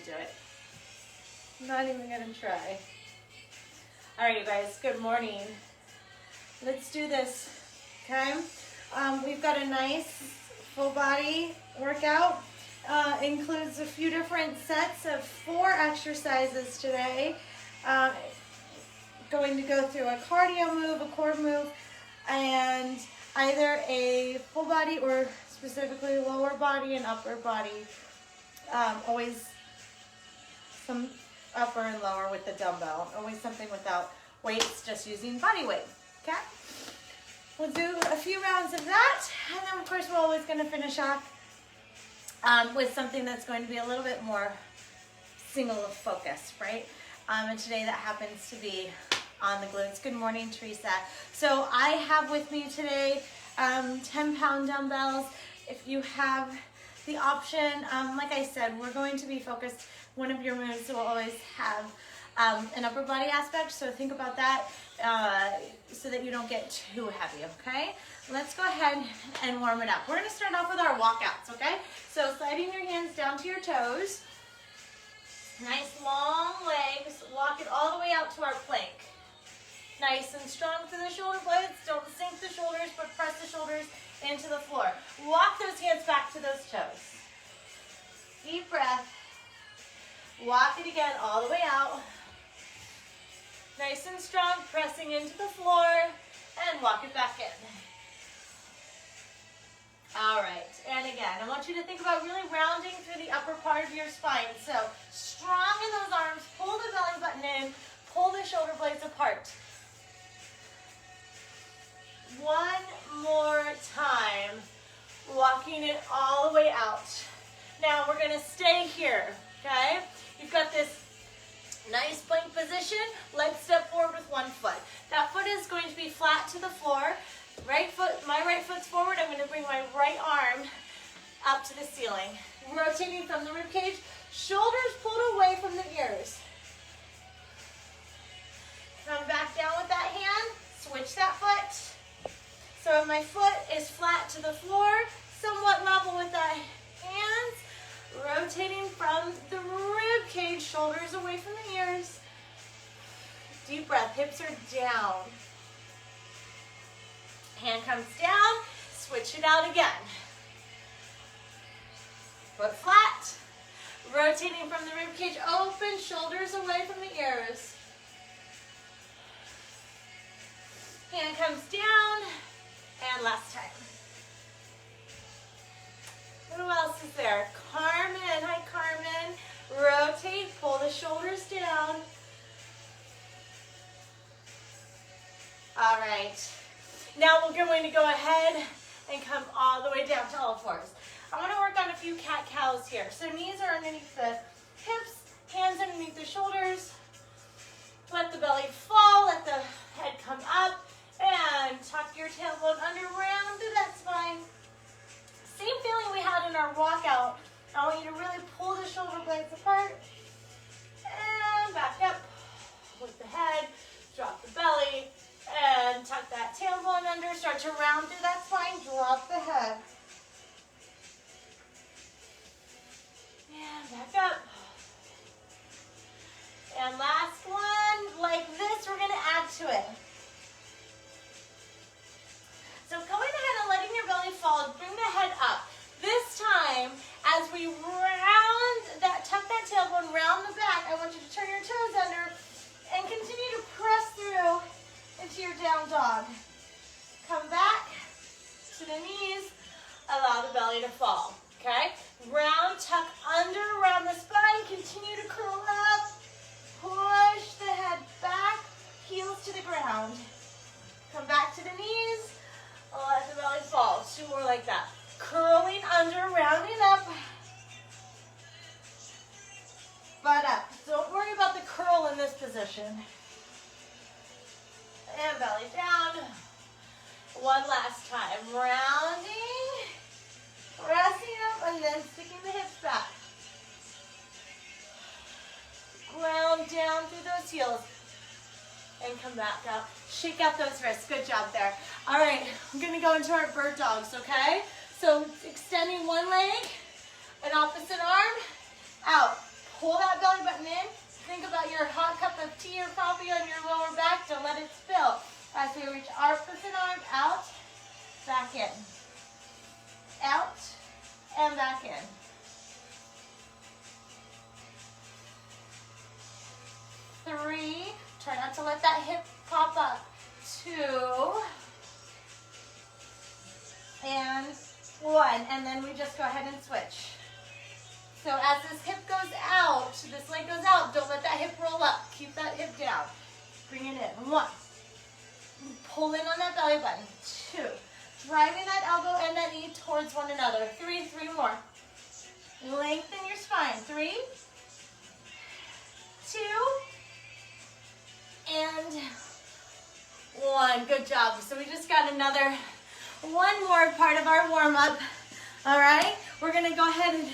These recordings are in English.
do it. I'm not even gonna try. All right, you guys, good morning. Let's do this, okay? We've got a nice full body workout. Includes a few different sets of 4 exercises today. Going to go through a cardio move, a core move, and either a full body or specifically lower body and upper body. Always some upper and lower with the dumbbell. Always something without weights, just using body weight, okay? We'll do a few rounds of that, and then of course we're always going to finish off with something that's going to be a little bit more single focus, right? And today that happens to be on the glutes. Good morning, Teresa. So I have with me today 10-pound dumbbells. If you have the option, like I said, we're going to be focused. One of your moves will always have an upper body aspect, so think about that so that you don't get too heavy, okay? Let's go ahead and warm it up. We're going to start off with our walkouts, okay? So sliding your hands down to your toes. Nice long legs. Walk it all the way out to our plank. Nice and strong through the shoulder blades. Don't sink the shoulders, but press the shoulders into the floor. Walk those hands back to those toes. Deep breath. Walk it again all the way out. Nice and strong, pressing into the floor, and walk it back in. All right, and again, I want you to think about really rounding through the upper part of your spine. So strong in those arms, pull the belly button in, pull the shoulder blades apart. One more time, walking it all the way out. Now we're gonna stay here, okay? You've got this nice plank position. Let's step forward with one foot. That foot is going to be flat to the floor. Right foot, my right foot's forward. I'm going to bring my right arm up to the ceiling. Rotating from the rib cage, shoulders pulled away from the ears. Come back down with that hand, switch that foot. So my foot is flat to the floor, somewhat level with that hands. Rotating from the rib cage, shoulders away from the ears. Deep breath, hips are down. Hand comes down, switch it out again. Foot flat. Rotating from the rib cage, open, shoulders away from the ears. Hand comes down, and last time. Who else is there? Carmen. Hi, Carmen. Rotate, pull the shoulders down. All right. Now we're going to go ahead and come all the way down to all fours. I want to work on a few cat-cows here. So knees are underneath the hips, hands underneath the shoulders. Let the belly fall, let the head come up, and tuck your tailbone under, round through that spine. Same feeling we had in our walkout. I want you to really pull the shoulder blades apart and back up with the head, drop the belly, and tuck that tailbone under. Start to round through that spine, drop the head. And back up. And last one, like this, we're going to add to it. So going ahead and letting your belly fall, bring the head up. This time, as we round that, tuck that tailbone, round the back, I want you to turn your toes under and continue to press through into your down dog. Come back to the knees, allow the belly to fall, okay? Round, tuck under, around the spine, continue to curl up, push the head back, heels to the ground. Come back to the knees, let the belly fall. 2 more like that. Curling under, rounding up, butt up. Don't worry about the curl in this position. And belly down. One last time. Rounding, pressing up, and then sticking the hips back. Ground down through those heels. And come back out. Shake out those wrists. Good job there. All right, I'm going to go into our bird dogs, okay? So extending one leg, an opposite arm, out. Pull of tea or coffee on your lower back. Don't let it spill. As we reach opposite arm out, back in. Out, and back in. 3, try not to let that hip pop up. 2, and 1, and then we just go ahead and switch. So as this hip goes out, this leg goes out, don't let that hip roll up. Keep that hip down. Bring it in. 1, pull in on that belly button. 2, driving that elbow and that knee towards one another. 3 more. Lengthen your spine. 3, 2, and 1. Good job. So we just got one more part of our warm-up. All right? We're going to go ahead and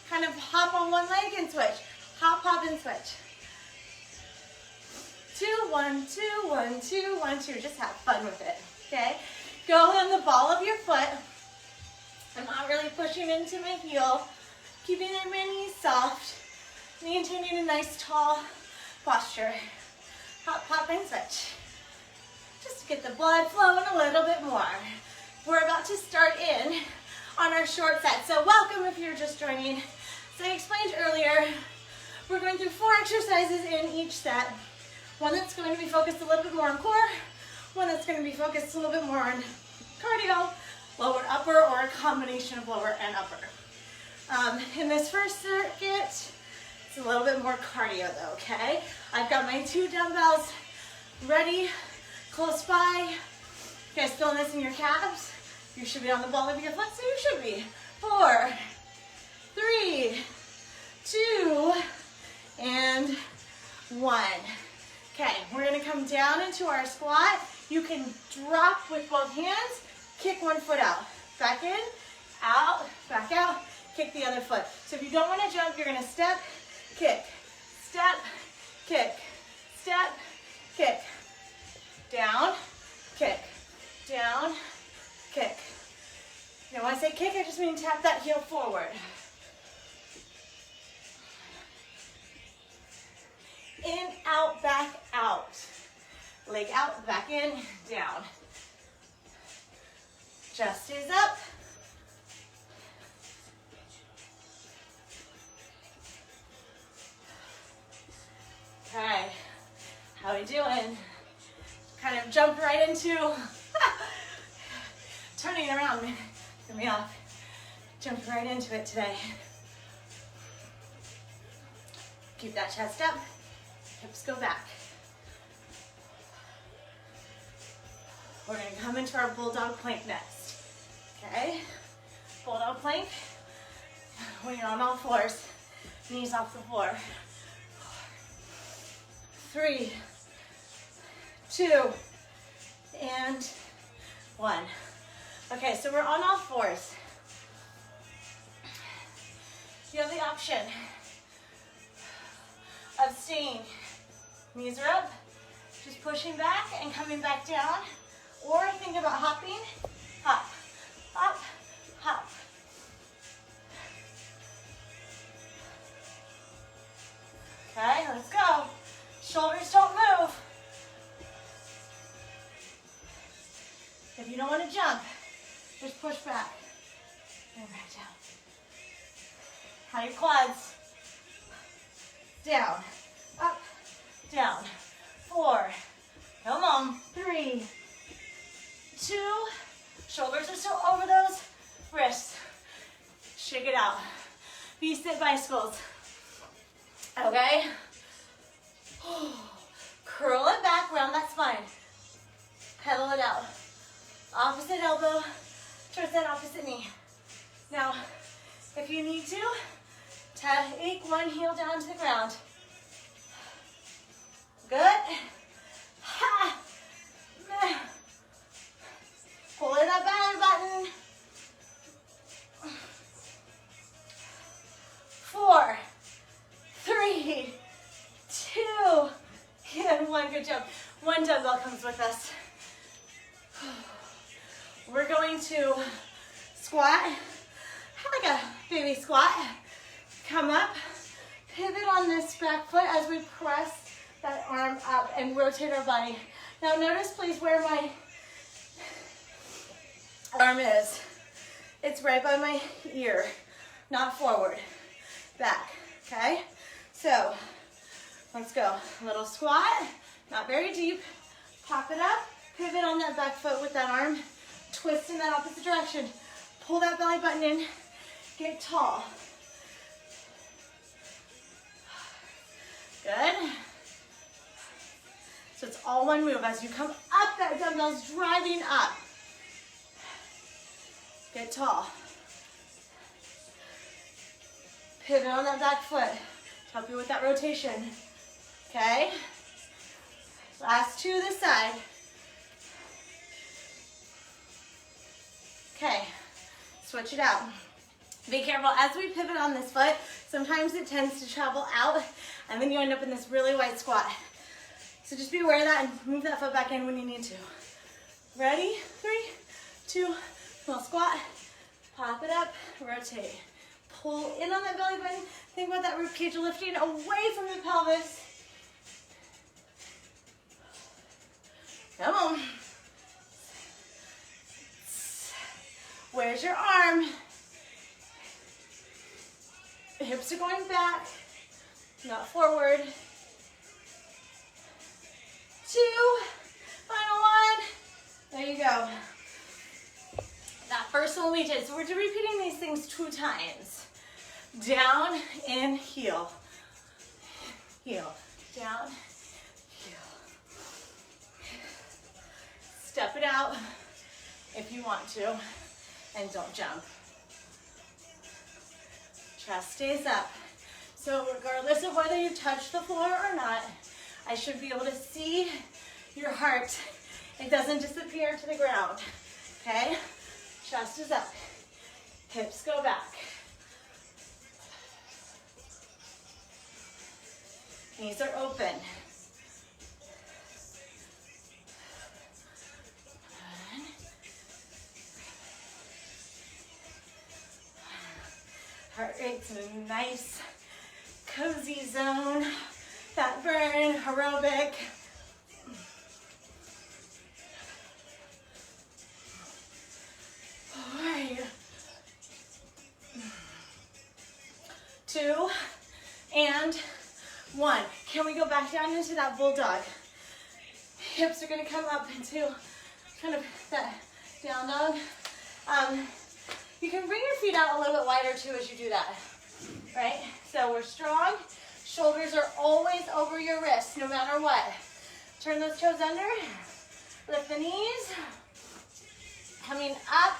kind of hop on one leg and switch. Hop, hop, and switch. 2, 1, 2, 1, 2, 1, 2. Just have fun with it, okay? Go on the ball of your foot. I'm not really pushing into my heel. Keeping my knees soft. Maintaining a nice tall posture. Hop, hop, and switch. Just to get the blood flowing a little bit more. We're about to start in on our short set. So welcome if you're just joining. So I explained earlier, we're going through 4 exercises in each set. One that's going to be focused a little bit more on core, one that's going to be focused a little bit more on cardio, lower and upper, or a combination of lower and upper. In this first circuit, it's a little bit more cardio though, okay? I've got my 2 dumbbells ready, close by. You guys feeling this in your calves? You should be on the ball of your foot, so you should be. 4, 3, 2, and 1. Okay, we're gonna come down into our squat. You can drop with both hands, kick one foot out. Back in, out, back out, kick the other foot. So if you don't wanna jump, you're gonna step, kick, step, kick, step, kick. Down, kick, down, kick. Now when I say kick, I just mean tap that heel forward. In, out, back, out. Leg out, back in, down. Chest is up. Okay, how we doing? Kind of jumped right into turning around. Get me off. Jumped right into it today. Keep that chest up. Hips go back. We're going to come into our bulldog plank next. Okay? Bulldog plank. When you're on all fours, knees off the floor. 3, 2, and 1. Okay, so we're on all fours. You have the option of staying, knees are up, just pushing back and coming back down, or think about hopping, hop, hop, hop. Okay, let's go. Shoulders don't move. If you don't want to jump, just push back and back down. How your quads? Down, up, down. 4, come on. 3, 2, shoulders are still over those wrists. Shake it out. V-sit bicycles. Okay? Curl it back, round that spine. Pedal it out. Opposite elbow towards that opposite knee. Now, if you need to, take one heel down to the ground. Good. Ha. Pull in that belly button. 4, 3, 2, and 1. Good job. 1 dumbbell comes with us. We're going to squat, like a baby squat. Come up, pivot on this back foot as we press that arm up and rotate our body. Now notice please where my arm is. It's right by my ear, not forward, back, okay? So let's go. A little squat, not very deep. Pop it up, pivot on that back foot with that arm, twist in that opposite direction. Pull that belly button in, get tall. Good. So it's all one move. As you come up, that dumbbell's driving up. Get tall. Pivot on that back foot to help you with that rotation. Okay? Last two this side. Okay, switch it out. Be careful as we pivot on this foot. Sometimes it tends to travel out and then you end up in this really wide squat. So just be aware of that and move that foot back in when you need to. Ready? 3, 2, small squat. Pop it up, rotate. Pull in on that belly button. Think about that rib cage lifting away from the pelvis. Come on. Where's your arm? The hips are going back, not forward. 2, final one. There you go. That first one we did. So we're repeating these things 2 times. Down and heel. Heel. Down, heel. Step it out if you want to. And don't jump. Chest stays up. So regardless of whether you touch the floor or not, I should be able to see your heart. It doesn't disappear to the ground. Okay? Chest is up. Hips go back. Knees are open. Heart rate's in a nice, cozy zone. Fat burn, aerobic. All right. 2 and 1. Can we go back down into that bulldog? Hips are gonna come up into kind of that down dog. You can bring your feet out a little bit wider too as you do that, right? So we're strong. Shoulders are always over your wrists, no matter what. Turn those toes under. Lift the knees. Coming up,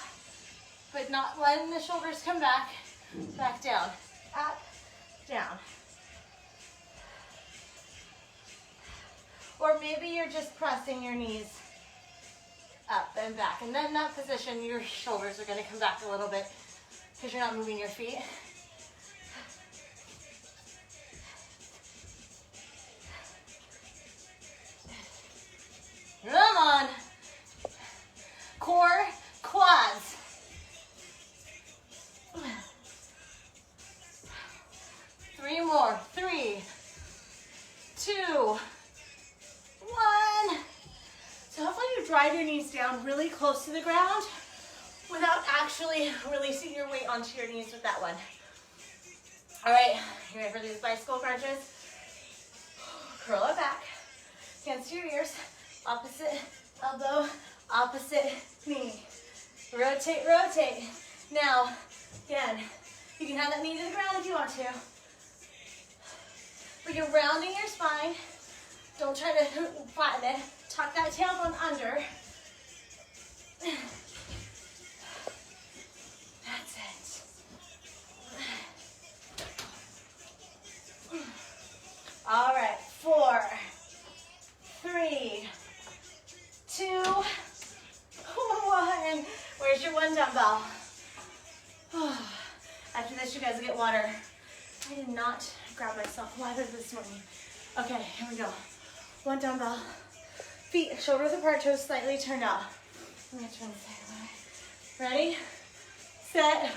but not letting the shoulders come back. Back down. Up, down. Or maybe you're just pressing your knees up and back. And then in that position, your shoulders are going to come back a little bit because you're not moving your feet. Come on. Core, quads. Three more. 3, 2, 1. So hopefully you drive your knees down really close to the ground without actually releasing your weight onto your knees with that one. All right, you ready for these bicycle crunches? Curl it back, hands to your ears, opposite elbow, opposite knee. Rotate, rotate. Now, again, you can have that knee to the ground if you want to. But you're rounding your spine. Don't try to flatten it. Tuck that tailbone under. That's it. All right, 4, 3, 2, 1. Where's your one dumbbell? After this, you guys get water. I did not grab myself water this morning. Okay, here we go. One dumbbell. Feet shoulders apart, toes slightly turned out. I'm gonna turn this way. Ready? Set.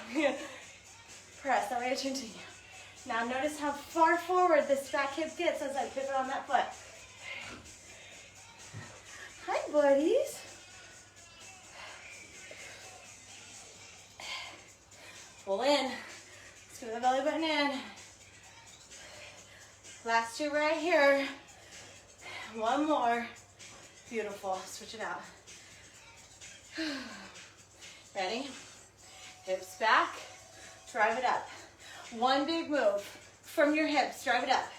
Press. That way I turn to you. Now notice how far forward this back hip gets as I pivot on that foot. Hi, buddies. Pull in. Scoot the belly button in. Last two right here. One more. Beautiful. Switch it out. Ready? Hips back. Drive it up. One big move from your hips. Drive it up.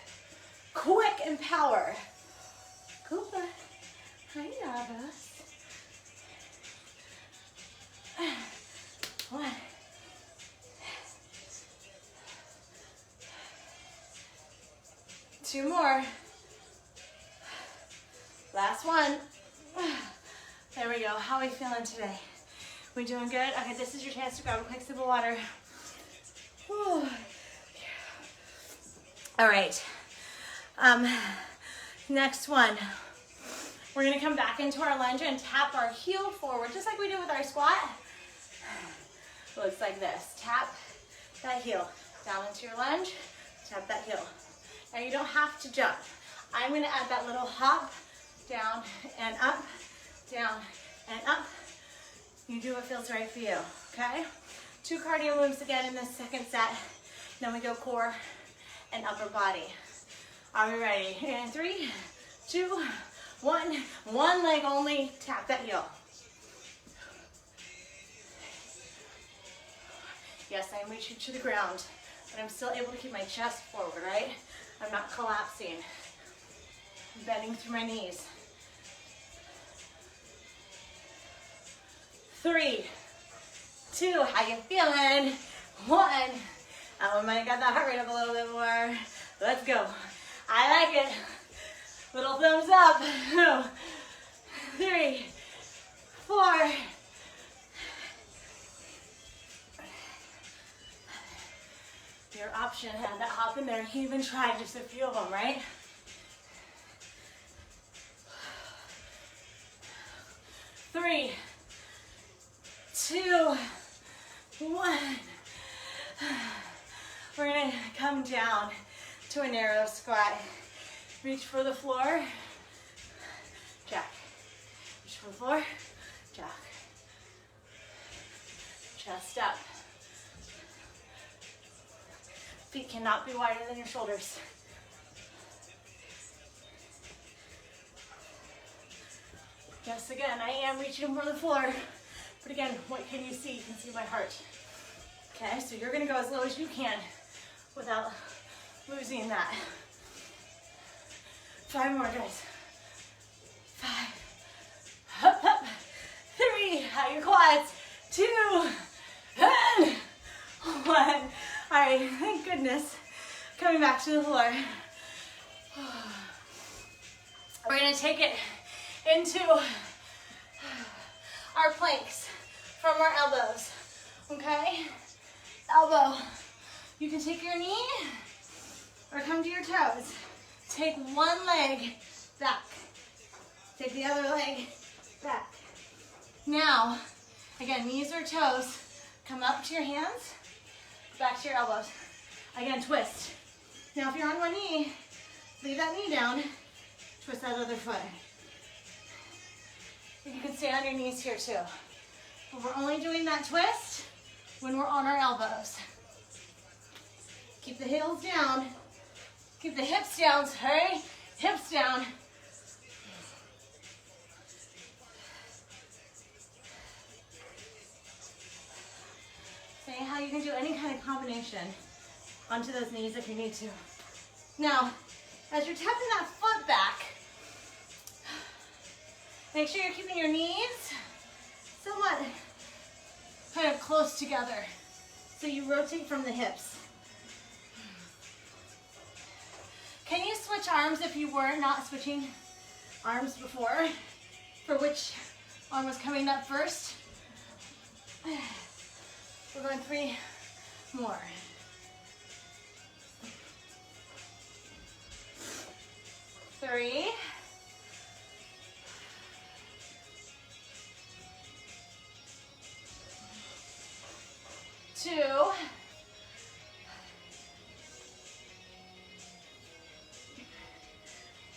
Quick and power. Koopa. Hi, Navas. 1. 2 more. Last one. There we go. How are we feeling today? We doing good? Okay, this is your chance to grab a quick sip of water. Whew. All right. Next one. We're gonna come back into our lunge and tap our heel forward, just like we do with our squat. Looks like this. Tap that heel down into your lunge. Tap that heel. Now you don't have to jump. I'm gonna add that little hop, down and up, down and up. You do what feels right for you, okay? 2 cardio moves again in this second set. Then we go core and upper body. Are we ready? And 3, 2, 1. One leg only, tap that heel. Yes, I'm reaching to the ground, but I'm still able to keep my chest forward, right? I'm not collapsing. I'm bending through my knees. 3, 2, how you feeling? 1. Oh, might have got that heart rate up a little bit more. Let's go. I like it. Little thumbs up. 3, 4. Your option had that hop in there. You even tried just a few of them, right? 3, 2, 1. We're gonna come down to a narrow squat. Reach for the floor, jack. Reach for the floor, jack. Chest up. Feet cannot be wider than your shoulders. Yes, again, I am reaching for the floor. But again, what can you see? You can see my heart. Okay, so you're gonna go as low as you can without losing that. 5 more, guys. 5. Up, up. 3. Out your quads. 2. And 1. All right, thank goodness. Coming back to the floor. We're gonna take it into our planks from our elbows, okay? Elbow. You can take your knee or come to your toes. Take one leg back. Take the other leg back. Now, again, knees or toes, come up to your hands, back to your elbows. Again, twist. Now, if you're on one knee, leave that knee down, twist that other foot. You can stay on your knees here too. But we're only doing that twist when we're on our elbows. Keep the heels down. Keep the hips down, sorry. Hips down. See how you can do any kind of combination onto those knees if you need to. Now, as you're tapping that foot back, make sure you're keeping your knees somewhat kind of close together so you rotate from the hips. Can you switch arms if you were not switching arms before? For which arm was coming up first? We're going 3 more. 3. 2.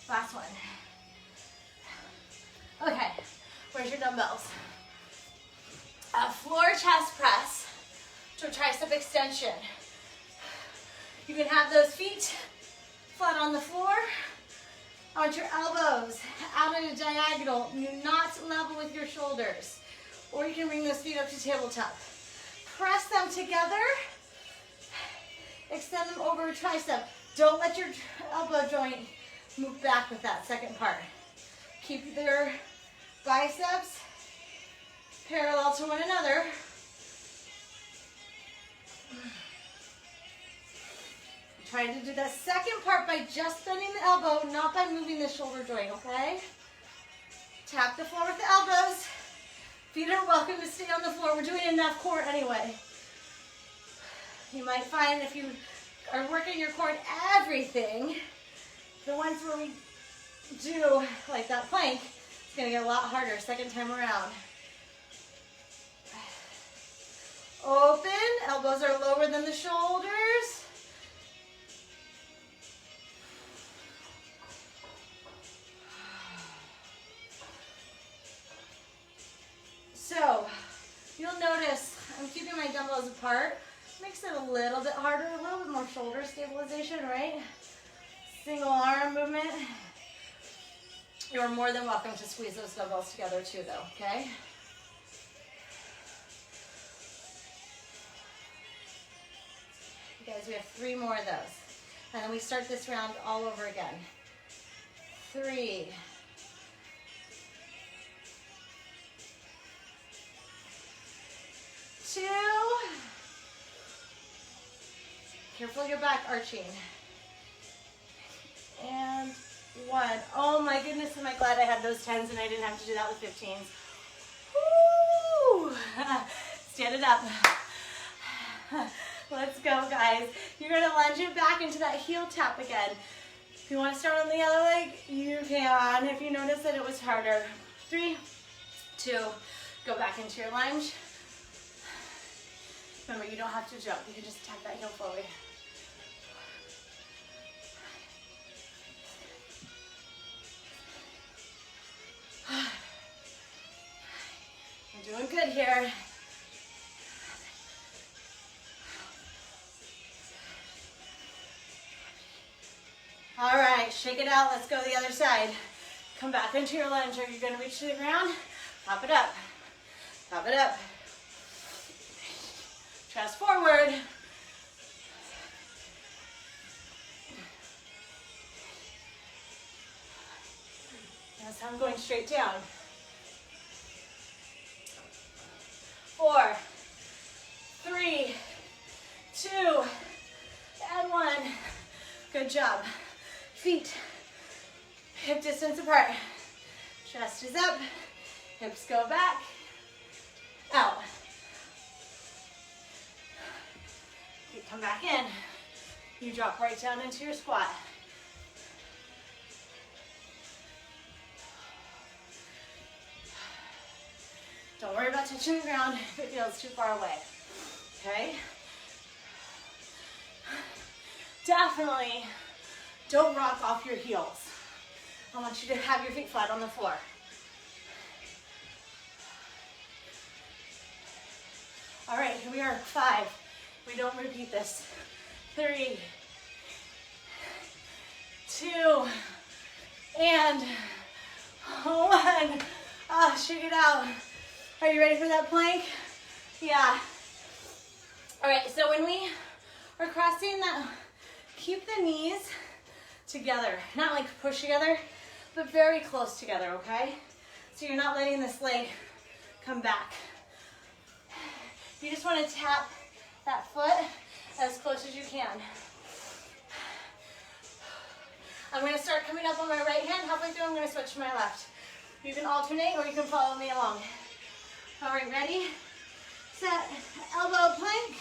Last one. Okay, where's your dumbbells? A floor chest press to a tricep extension. You can have those feet flat on the floor. I want your elbows out at a diagonal, not level with your shoulders. Or you can bring those feet up to tabletop. Press them together. Extend them over a tricep. Don't let your elbow joint move back with that second part. Keep your biceps parallel to one another. Try to do that second part by just bending the elbow, not by moving the shoulder joint, okay? Tap the floor with the elbows. Feet are welcome to stay on the floor. We're doing enough core anyway. You might find if you are working your core in everything, the ones where we do like that plank, it's gonna get a lot harder second time around. Open, elbows are lower than the shoulders. So, you'll notice I'm keeping my dumbbells apart. Makes it a little bit harder, a little bit more shoulder stabilization, right? Single arm movement. You're more than welcome to squeeze those dumbbells together too though, okay? You guys, we have 3 more of those. And then we start this round all over again. 3. 2. Careful your back arching. And 1. Oh my goodness, am I glad I had those 10s and I didn't have to do that with 15s. Woo! Stand it up. Let's go, guys. You're gonna lunge it back into that heel tap again. If you want to start on the other leg, you can. If you notice that it was harder. 3, 2, go back into your lunge. Remember, you don't have to jump. You can just tap that heel forward. You're doing good here. All right, shake it out. Let's go the other side. Come back into your lunge. Are you going to reach to the ground? Pop it up. Pop it up. Chest forward. That's how I'm going straight down. 4, 3, 2, and 1. Good job. Feet hip distance apart. Chest is up. Hips go back. Out. Feet come back in. You drop right down into your squat. Don't worry about touching the ground if it feels too far away. Okay? Definitely don't rock off your heels. I want you to have your feet flat on the floor. All right, here we are. 5. We don't repeat this. 3, 2, and 1. Ah, shake it out. Are you ready for that plank? Yeah. All right, so when we are crossing that, keep the knees together. Not like push together, but very close together, okay? So you're not letting this leg come back. You just want to tap that foot as close as you can. I'm going to start coming up on my right hand. Halfway through, I'm going to switch to my left. You can alternate or you can follow me along. All right, ready? Set, elbow plank.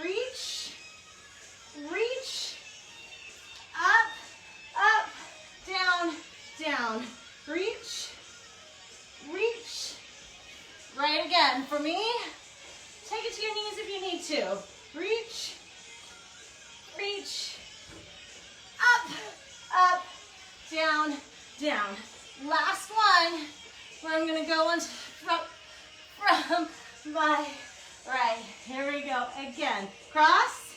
Reach, reach, up, up, down, down. Reach, reach. Right again. For me, take it to your knees if you need to. Reach, reach, up, up, down, down. Last one, where I'm gonna go on from my right. Here we go. Again, cross.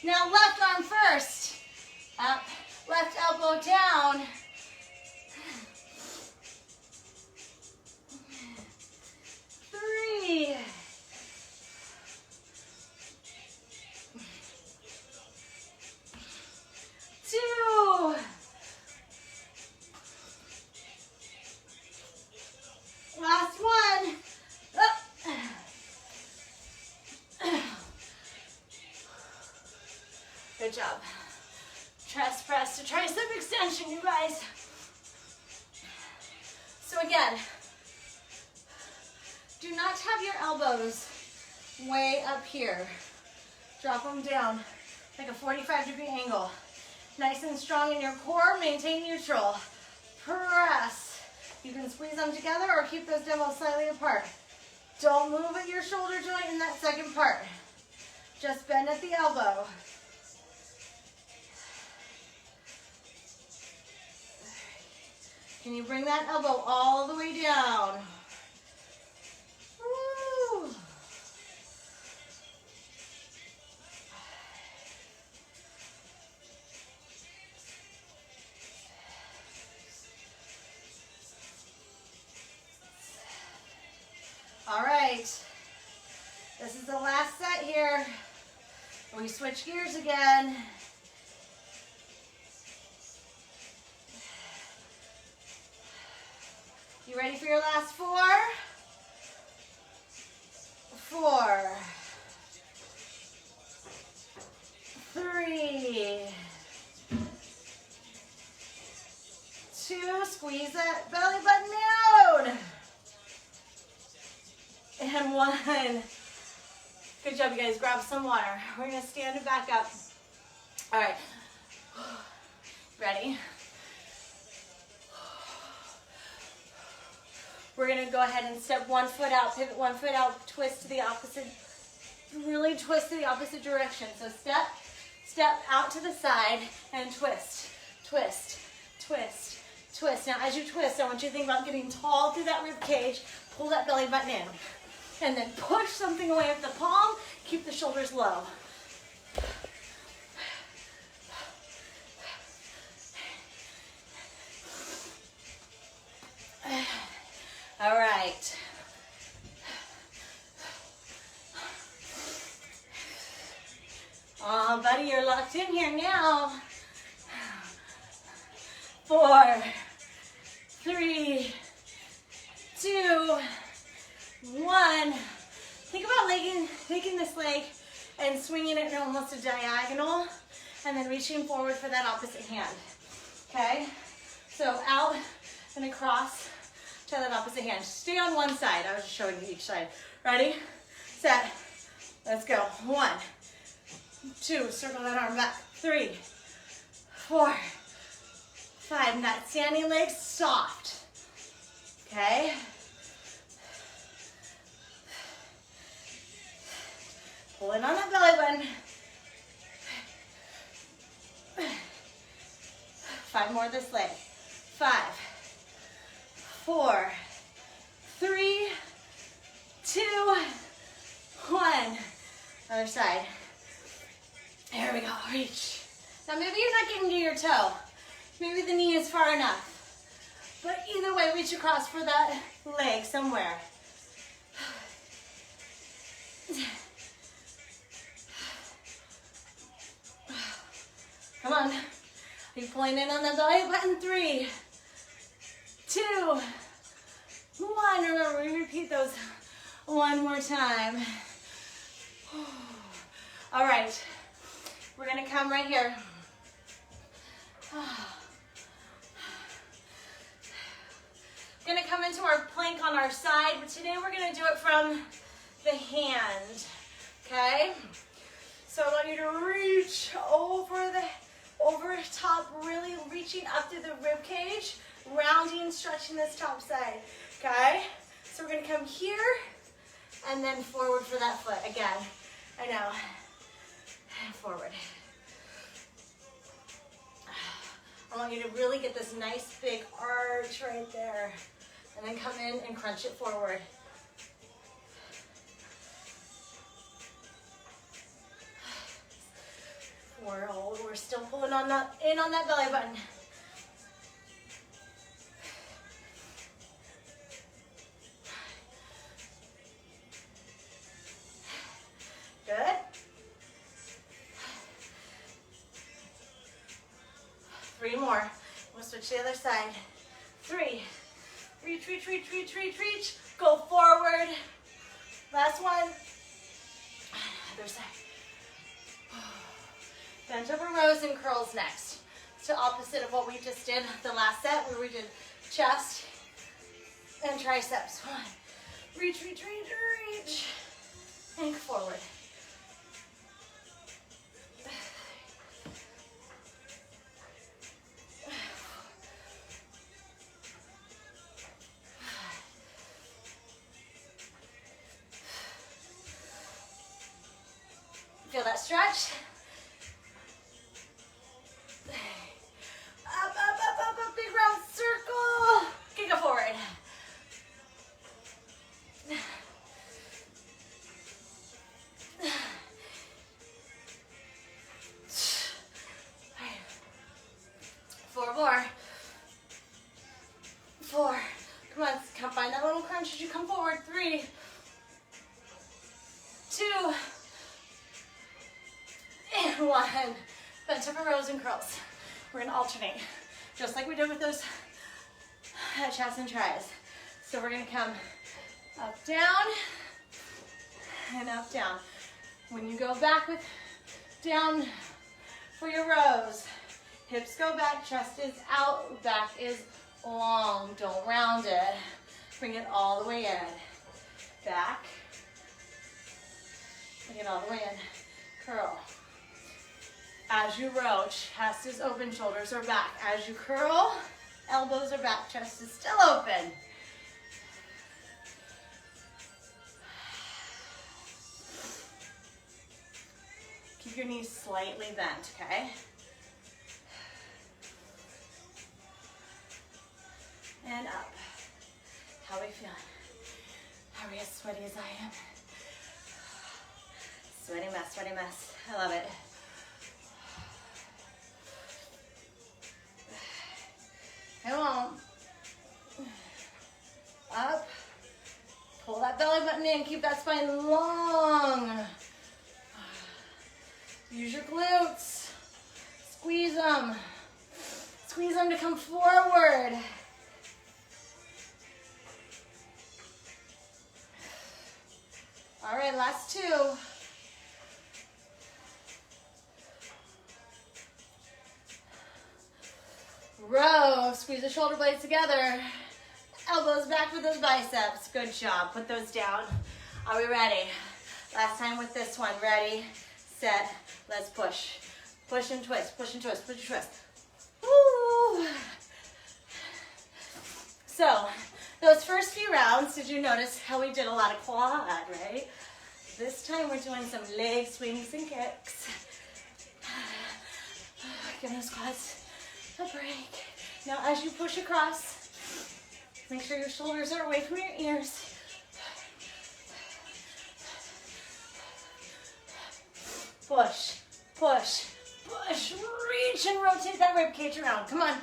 Now left arm first. Up, left elbow down. 3. 2. Last one. Up. Good job. Chest press to tricep extension, you guys. So again, do not have your elbows way up here. Drop them down like a 45-degree angle. Nice and strong in your core, maintain neutral. Press. You can squeeze them together or keep those dumbbells slightly apart. Don't move at your shoulder joint in that second part. Just bend at the elbow. Can you bring that elbow all the way down? Woo. All right, this is the last set here. We switch gears again. You ready for your last 4? 4. 3. 2. Squeeze that belly button down. And 1. Good job, you guys. Grab some water. We're going to stand it back up. All right. Ready? We're going to go ahead and step one foot out, pivot one foot out, twist to the opposite, really twist to the opposite direction. So step out to the side and twist, twist, twist, twist. Now as you twist, I want you to think about getting tall through that rib cage, pull that belly button in, and then push something away with the palm, keep the shoulders low. All right. Oh, buddy, you're locked in here now. 4, 3, 2, 1. Think about taking this leg and swinging it in almost a diagonal and then reaching forward for that opposite hand. Okay? So out and across to that opposite hand. Stay on one side. I was just showing you each side. Ready? Set. Let's go. 1, 2. Circle that arm back. 3, 4, 5. And that standing leg soft. Okay? Pull in on that belly button. 5 more this leg. 5, 4, 3, 2, 1. Other side. There we go, reach. Now maybe you're not getting to your toe. Maybe the knee is far enough. But either way, reach across for that leg somewhere. Come on. Are you pulling in on the belly button? 3, 2, 1. Remember, we repeat those one more time. All right. We're going to come right here. Going to come into our plank on our side, but today we're going to do it from the hand. Okay? So I want you to reach over top, really reaching up through the rib cage, rounding, stretching this top side. Okay? So we're going to come here and then forward for that foot again. I know. And forward. I want you to really get this nice big arch right there. And then come in and crunch it forward. We're still pulling on that, in on that belly button. Good. Three more. We'll switch to the other side. Three. Reach, reach, reach, reach, reach, reach. Go forward. Last one. Other side. Bent over rows and curls next. So opposite of what we just did the last set where we did chest and triceps. One. Reach, reach, reach, reach. And forward. Feel that stretch? Up, up, up, up, up, big round circle. Okay, go forward. Four more. Four. Come on, come find that little crunch as you come forward. 3, 2, and 1. Bent over rows and curls. We're gonna alternate, just like we did with those chest and tries. So we're gonna come up, down, and up, down. When you go back with down for your rows, hips go back, chest is out, back is long. Don't round it. Bring it all the way in. Back. Bring it all the way in. Curl. As you row, chest is open, shoulders are back. As you curl, elbows are back, chest is still open. Keep your knees slightly bent, okay? And up. How are we feeling? Are we as sweaty as I am? Sweaty mess, sweaty mess. I love it. Come on. Up. Pull that belly button in. Keep that spine long. Use your glutes. Squeeze them. Squeeze them to come forward. All right, last 2. Row, squeeze the shoulder blades together. Elbows back for those biceps. Good job. Put those down. Are we ready? Last time with this one. Ready, set, let's push. Push and twist, push and twist, push and twist. Woo! So, those first few rounds, did you notice how we did a lot of quad, right? This time we're doing some leg swings and kicks. Give those quads a break. Now as you push across, make sure your shoulders are away from your ears. Push, push, push. Reach and rotate that rib cage around. Come on.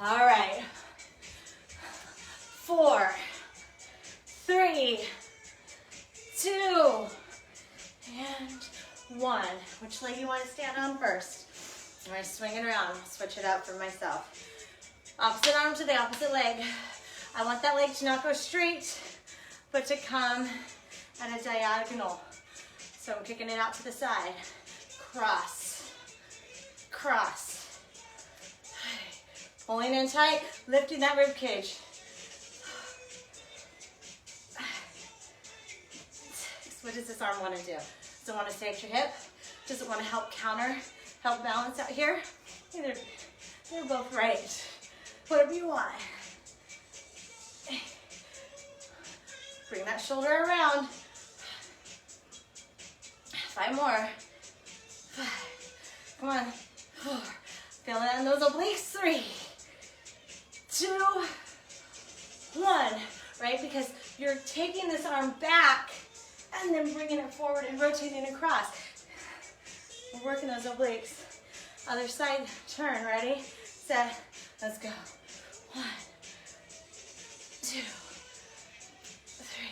All right. 4, 3, 2, and 1. Which leg you want to stand on first? I'm going to swing it around. Switch it up for myself. Opposite arm to the opposite leg. I want that leg to not go straight, but to come at a diagonal. So I'm kicking it out to the side. Cross, cross. Pulling in tight, lifting that rib cage. What does this arm want to do? Does it want to stay at your hip? Does it want to help counter, help balance out here? They're both right. Whatever you want. Bring that shoulder around. 5 more. 5. Come on. 4. Feel it in those obliques. 3, 2, 1. Right? Because you're taking this arm back and then bringing it forward and rotating across. We're working those obliques. Other side, turn. Ready? Set. Let's go. 1, 2, 3,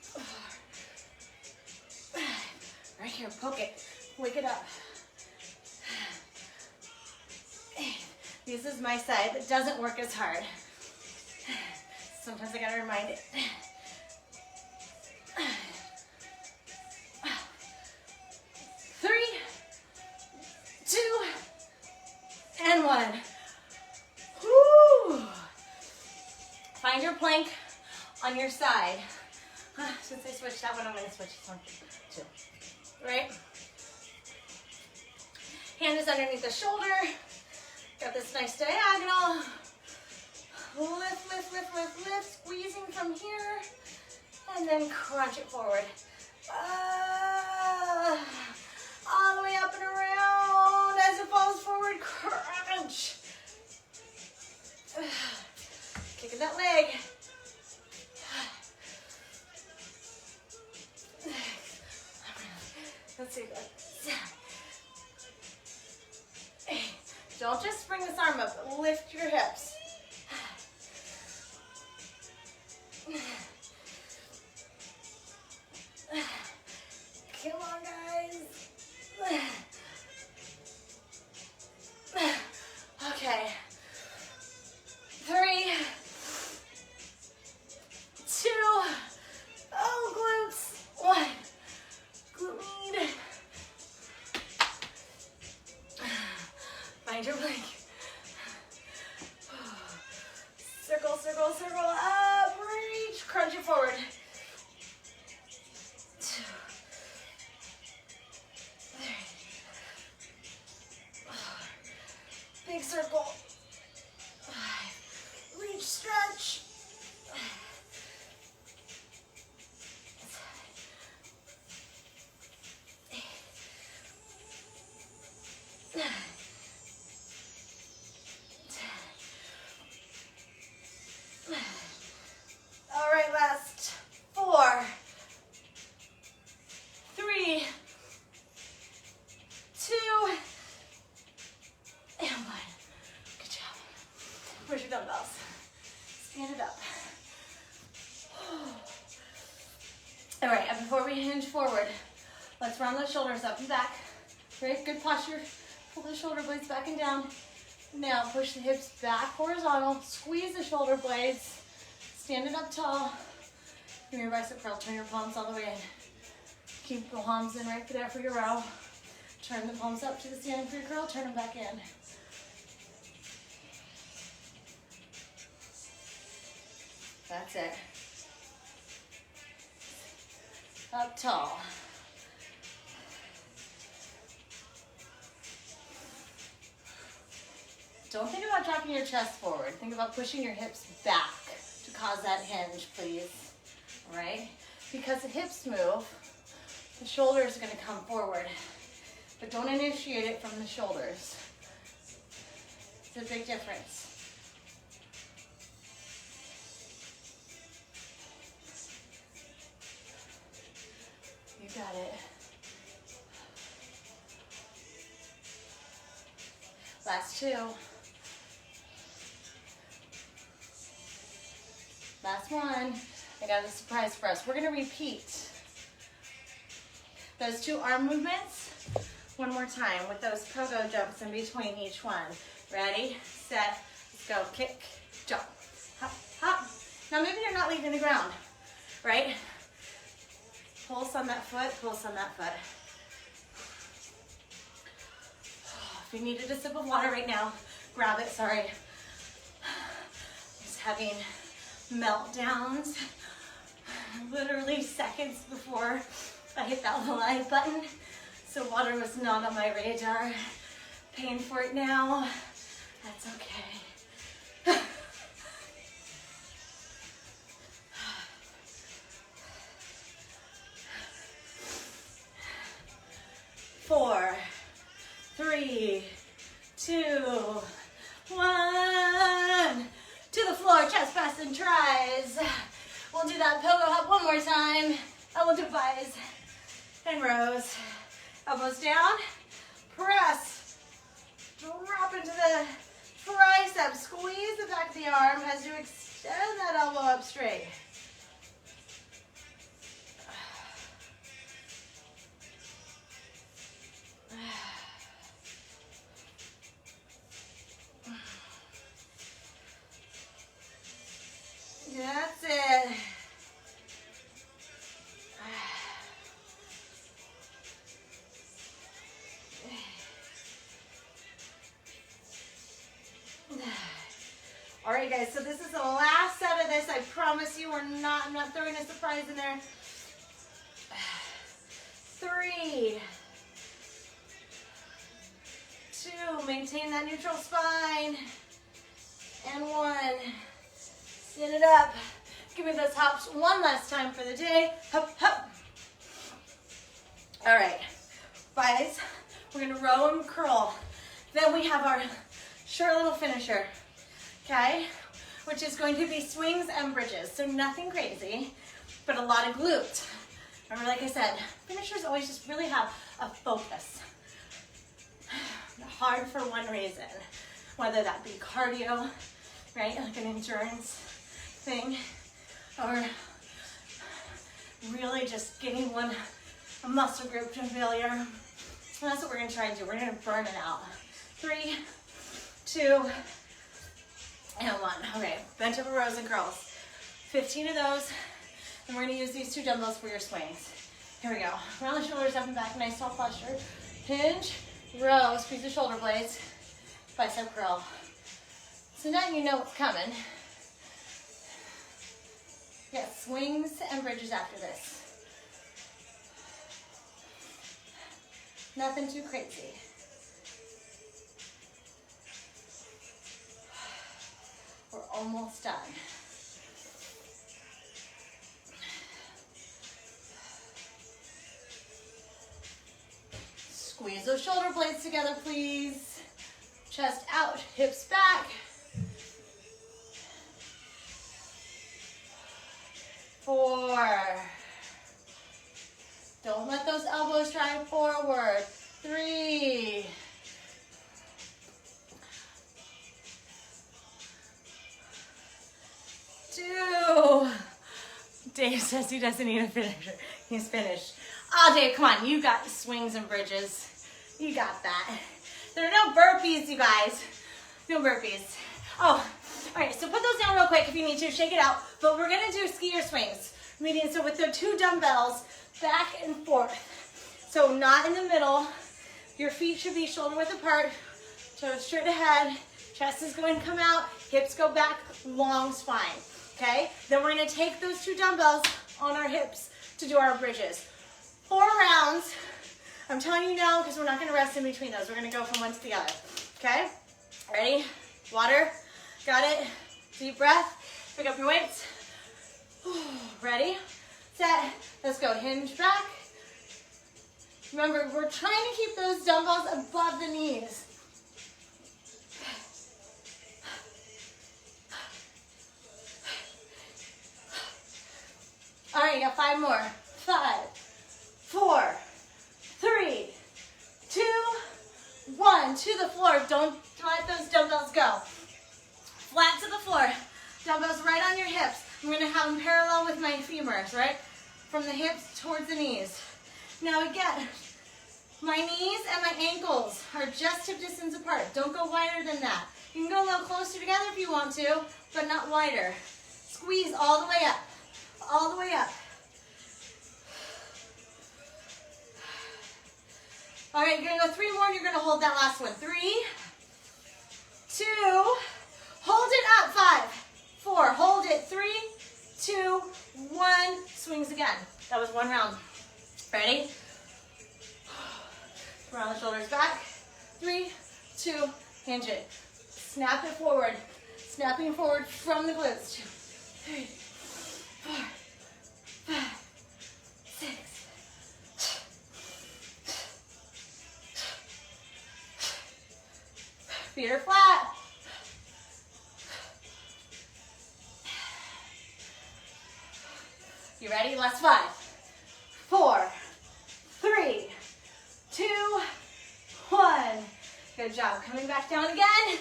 4, 5. Right here, poke it. Wake it up. 8. This is my side that doesn't work as hard. Sometimes I gotta remind it. 3, 2, and 1. Woo! Find your plank on your side. Since I switched that one, I'm going to switch this one too. Right? Hand is underneath the shoulder. Got this nice diagonal. Lift, lift, lift, lift, lift. Squeezing from here. And then crunch it forward. All the way up and around as it falls forward. Crunch. Kicking that leg. Let's see that. 8. Don't just bring this arm up. Lift your hips. Come on, guys. Okay. 3, 2, oh, glutes. 1. Glute med. Find your plank. Circle, circle, circle, up, reach, crunch it forward. 2, 3, 4. Big circle. 5. Reach, stretch. 7, 8, 9, 10. All right, last 4, 3, 2, and 1. Good job. Where's your dumbbells? Stand it up. All right, and before we hinge forward, let's round those shoulders up and back. Great, good posture. Pull the shoulder blades back and down. Now push the hips back horizontal. Squeeze the shoulder blades. Stand it up tall. Give me your bicep curl. Turn your palms all the way in. Keep the palms in right there for your row. Turn the palms up to the ceiling for your curl. Turn them back in. That's it. Up tall. Don't think about dropping your chest forward. Think about pushing your hips back to cause that hinge, please. All right? Because the hips move, the shoulders are going to come forward. But don't initiate it from the shoulders. It's a big difference. You got it. Last 2. Last 1. I got a surprise for us. We're going to repeat those 2 arm movements one more time with those pogo jumps in between each one. Ready, set, let's go. Kick, jump, hop, hop. Now maybe you're not leaving the ground, right? Pulse on that foot, pulse on that foot. If you needed a sip of water right now, grab it, sorry. Just having meltdowns literally seconds before I hit that live button. So water was not on my radar. Paying for it now, that's okay. 4, 3, 2, 1. To the floor, chest press and tries. We'll do that pogo hop one more time. And we'll do buys and rows. Elbows down, press, drop into the tricep, squeeze the back of the arm as you extend that elbow up straight. That's it. All right, guys, so this is the last set of this. I promise you I'm not throwing a surprise in there. 3, 2, maintain that neutral spine. And 1, stand it up. Give me those hops one last time for the day. Hop, hop. All right, guys, we're gonna row and curl. Then we have our short little finisher. Okay, which is going to be swings and bridges. So nothing crazy, but a lot of glute. Remember, like I said, finishers always just really have a focus. Hard for one reason, whether that be cardio, right, like an endurance thing, or really just getting a muscle group to failure. And that's what we're gonna try and do. We're gonna burn it out. 3, 2, and 1. Okay, bent over rows and curls. 15 of those, and we're gonna use these 2 dumbbells for your swings. Here we go. Round the shoulders up and back, nice tall posture. Hinge, row, squeeze the shoulder blades, bicep curl. So now you know what's coming. Yes, swings and bridges after this. Nothing too crazy. We're almost done. Squeeze those shoulder blades together, please. Chest out, hips back. 4. Don't let those elbows drive forward. 3. 2. Dave says he doesn't need a finisher. He's finished. Oh, Dave, come on. You got swings and bridges. You got that. There are no burpees, you guys. No burpees. Oh, all right. So put those down real quick if you need to. Shake it out. But we're going to do skier swings. Meaning, so with the 2 dumbbells, back and forth. So not in the middle. Your feet should be shoulder width apart. Toes straight ahead. Chest is going to come out. Hips go back. Long spine. Okay? Then we're going to take those 2 dumbbells on our hips to do our bridges. 4 rounds. I'm telling you now because we're not going to rest in between those. We're going to go from one to the other. Okay? Ready? Water. Got it? Deep breath. Pick up your weights. Ready? Set. Let's go. Hinge back. Remember, we're trying to keep those dumbbells above the knees. All right, you got 5 more. 5, 4, 3, 2, 1. To the floor. Don't let those dumbbells go. Flat to the floor. Dumbbells right on your hips. I'm going to have them parallel with my femurs, right? From the hips towards the knees. Now again, my knees and my ankles are just hip distance apart. Don't go wider than that. You can go a little closer together if you want to, but not wider. Squeeze all the way up. All the way up. All right, you're going to go 3 more and you're going to hold that last one. 3, 2, hold it up. 5, 4, hold it. 3, 2, 1, swings again. That was 1 round. Ready? Round the shoulders back. 3, 2, hinge it. Snap it forward. Snapping forward from the glutes. 2, 3, 4, 5, 6, Feet are flat. You ready? Last 5, 4, 3, 2, 1. Good job. Coming back down again.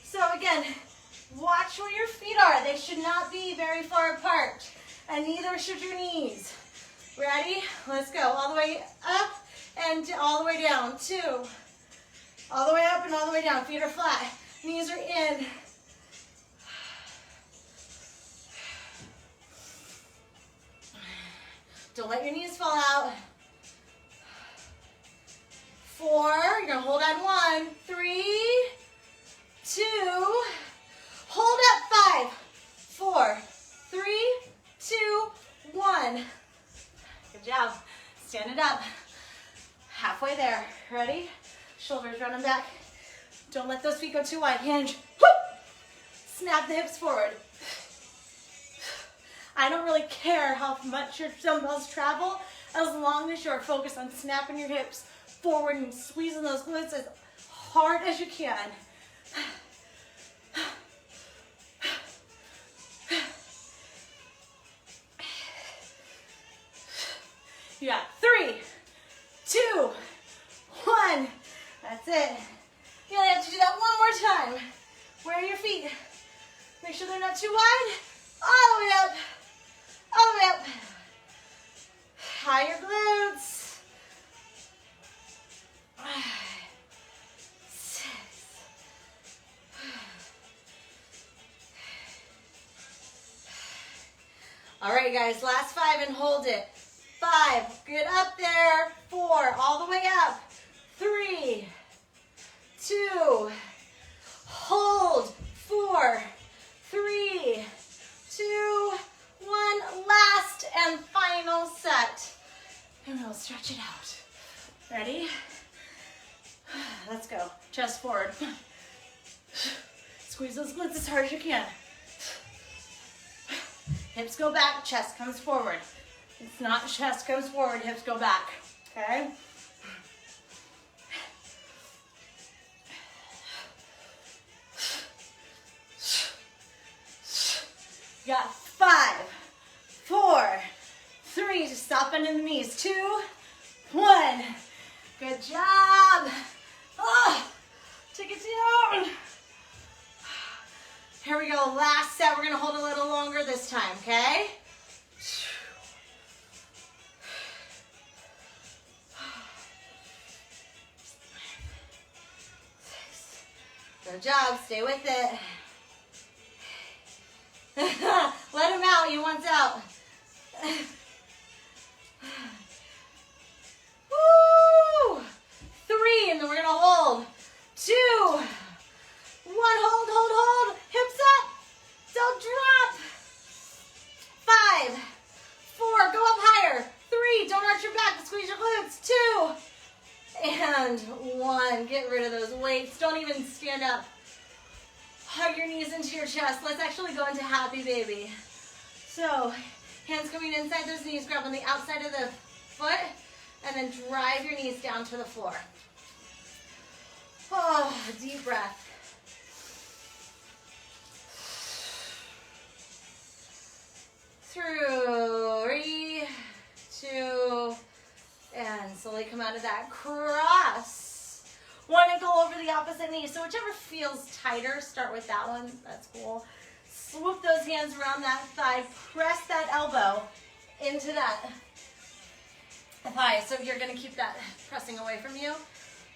So again, watch where your feet are. They should not be very far apart, and neither should your knees. Ready? Let's go. All the way up and all the way down. 2. All the way up and all the way down. Feet are flat. Knees are in. Don't let your knees fall out. 4. You're going to hold on. 1, 3, 2. Hold up. 5, 4, 3, 2, 1. Good job. Stand it up. Halfway there. Ready? Shoulders running back. Don't let those feet go too wide. Hinge. Whoop. Snap the hips forward. I don't really care how much your dumbbells travel as long as you're focused on snapping your hips forward and squeezing those glutes as hard as you can. You got 3, 2, 1. That's it. You only have to do that one more time. Where are your feet? Make sure they're not too wide. All the way up. All the way up. Higher glutes. 5, 6. All right, guys, last 5 and hold it. 5, get up there. 4, all the way up. 3, 2, hold. 4, 3, 2, 1. Last and final set. And we'll stretch it out. Ready? Let's go. Chest forward. Squeeze those glutes as hard as you can. Hips go back, chest comes forward. It's not chest comes forward, hips go back. Okay? You got 5, 4, 3. Just stop bending the knees. 2, 1. Good job. Oh, take it down. Here we go. Last set. We're going to hold a little longer this time, okay? Good job. Stay with it. Let him out. He wants out. Woo! 3, and then we're going to hold. 2, 1. Hold, hold, hold. Hips up. Don't drop. 5, 4. Go up higher. 3. Don't arch your back. Squeeze your glutes. 2. And 1. Get rid of those weights. Don't even stand up. Hug your knees into your chest. Let's actually go into happy baby. So, hands coming inside those knees, grab on the outside of the foot, and then drive your knees down to the floor. Oh, deep breath. Through 3, 2, and slowly come out of that cross. One and go over the opposite knee. So whichever feels tighter, start with that one. That's cool. Swoop those hands around that thigh. Press that elbow into that thigh. So you're going to keep that pressing away from you.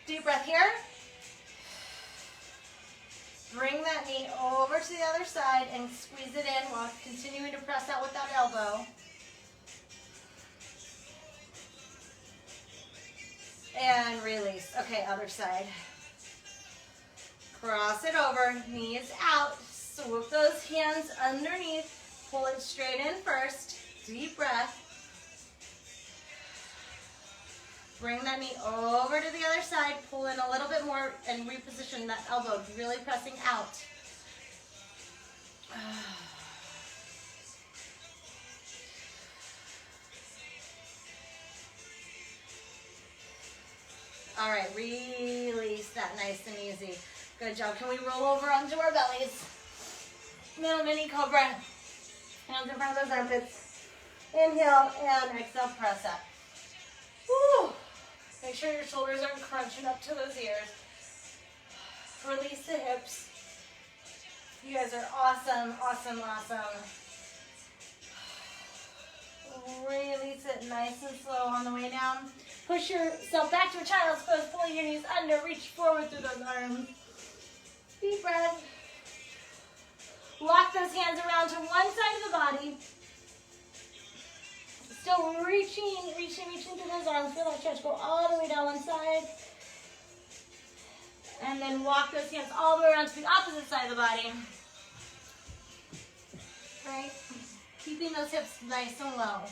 Deep breath here. Bring that knee over to the other side and squeeze it in while continuing to press out with that elbow. And release. Okay, other side. Cross it over, knees out. Swoop those hands underneath. Pull it straight in first. Deep breath. Bring that knee over to the other side. Pull in a little bit more and reposition that elbow, really pressing out. All right, release that nice and easy. Good job. Can we roll over onto our bellies? Little mini cobra. Hands in front of those armpits. Inhale and exhale, press up. Woo. Make sure your shoulders aren't crunching up to those ears. Release the hips. You guys are awesome, awesome, awesome. Release it nice and slow on the way down. Push yourself back to a child's pose, pulling your knees under, reach forward through those arms. Deep breath. Lock those hands around to one side of the body. Still reaching through those arms. Feel that stretch go all the way down one side. And then walk those hands all the way around to the opposite side of the body. Right? Keeping those hips nice and low.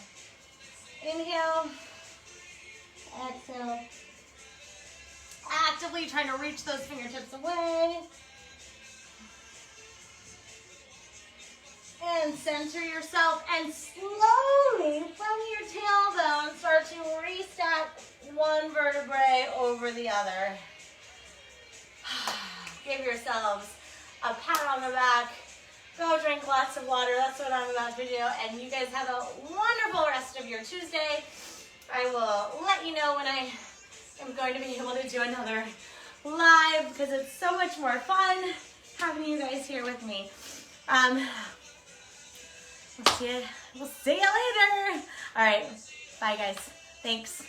Inhale. Exhale. Actively trying to reach those fingertips away. And center yourself, and slowly from your tailbone start to restack one vertebrae over the other. Give yourselves a pat on the back. Go drink lots of water. That's what I'm about to do. And you guys have a wonderful rest of your Tuesday. I will let you know when I am going to be able to do another live, because it's so much more fun having you guys here with me. We'll see you later. All right. Bye, guys. Thanks.